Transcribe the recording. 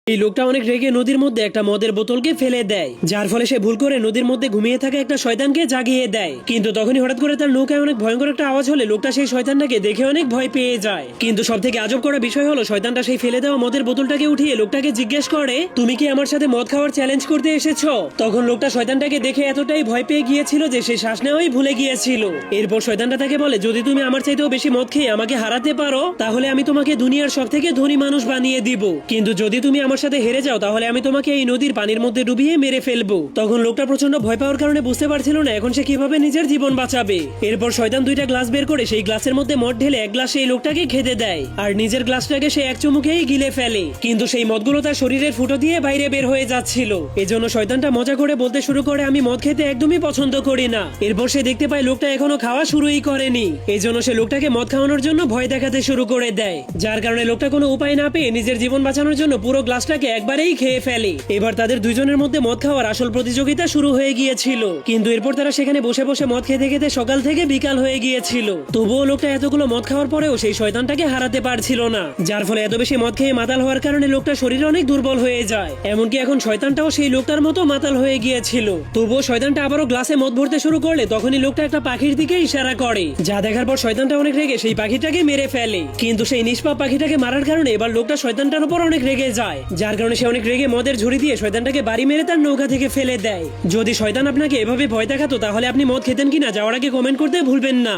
এই লোকটা অনেক রেগে নদীর মধ্যে একটা মদের বোতলকে ফেলে দেয়, যার ফলে সে ভুল করে নদীর মধ্যে ঘুমিয়ে থাকা একটা শয়তানকে জাগিয়ে দেয়। কিন্তু তখনই হঠাৎ করে তার নৌকায় অনেক ভয়ঙ্কর একটা আওয়াজ হলে লোকটা সেই শয়তানটাকে দেখে অনেক ভয় পেয়ে যায়। কিন্তু সব থেকে আজব করা বিষয় হলো শয়তানটা সেই ফেলে দেওয়া মদের বোতলটাকে উঠিয়ে লোকটাকে জিজ্ঞেস করে, তুমি কি আমার সাথে মদ খাওয়ার চ্যালেঞ্জ করতে এসেছো? তখন লোকটা শয়তানটাকে দেখে এতটাই ভয় পেয়ে গিয়েছিল যে সে শ্বাস নেওয়াই ভুলে গিয়েছিল। এরপর শয়তানটা তাকে বলে, যদি তুমি আমার চাইতেও বেশি মদ খেয়ে আমাকে হারাতে পারো তাহলে আমি তোমাকে দুনিয়ার সব থেকে ধনী মানুষ বানিয়ে দিব, কিন্তু যদি তুমি আমার সাথে হেরে যাও তাহলে আমি তোমাকে এই নদীর পানির মধ্যে ডুবিয়ে মেরে ফেলবো। তখন লোকটা প্রচন্ড ভয় পাওয়ার কারণে বুঝতে পারছিল না এখন সে কিভাবে নিজের জীবন বাঁচাবে। এরপর শয়তান দুইটা গ্লাস বের করে সেই গ্লাসের মধ্যে মদ ঢেলে এক গ্লাস সেই লোকটাকে খেতে দেয়, আর নিজের গ্লাসটাকে সে এক চুমুকেই গিলে ফেলে। কিন্তু সেই মদগুলো তার শরীরের ফুটো দিয়ে বাইরে বের হয়ে যাচ্ছিল। এজন্য শয়তানটা মজা করে বলতে শুরু করে, আমি মদ খেতে একদমই পছন্দ করি না। এরপর সে দেখতে পায় লোকটা এখনো খাওয়া শুরুই করেনি। এই জন্য সে লোকটাকে মদ খাওয়ানোর জন্য ভয় দেখাতে শুরু করে দেয়, যার কারণে লোকটা কোনো উপায় না পেয়ে নিজের জীবন বাঁচানোর জন্য পুরো গ্লাসটাকে একবারেই খেয়ে ফেলে। এবার তাদের দুইজনের মধ্যে মদ খাওয়ার আসল প্রতিযোগিতা শুরু হয়ে গিয়েছিল। কিন্তু এরপর তারা সেখানে বসে বসে মদ খেতে খেতে সকাল থেকে বিকাল হয়ে গিয়েছিল। তবুও লোকটা এতগুলো মদ খাওয়ার পরেও সেই শয়তানটাকে হারাতে পারছিল না, যার ফলে এত বেশি মদ খেয়ে মাতাল হওয়ার কারণে লোকটা শরীর অনেক দুর্বল হয়ে যায়। এমনকি এখন শয়তানটাও সেই লোকটার মতো মাতাল হয়ে গিয়েছিল। তবুও শয়তানটা আবারও গ্লাসে মদ ভরতে শুরু করলে তখনই লোকটা একটা পাখির দিকে ইশারা করে, যা দেখার পর শয়তানটা অনেক রেগে সেই পাখিটাকে মেরে ফেলে। কিন্তু সেই নিষ্পাপ পাখিটাকে মারার কারণে এবার লোকটা শয়তানটার উপর অনেক রেগে যায়, যার কারণে সে অনেক রেগে মদের ঝুড়ি দিয়ে শয়তানটাকে বাড়ি মেরে তার নৌকা থেকে ফেলে দেয়। যদি শয়তান আপনাকে এভাবে ভয় দেখাতো তাহলে আপনি মদ খেতেন কিনা যাওয়ার আগে কমেন্ট করতে ভুলবেন না।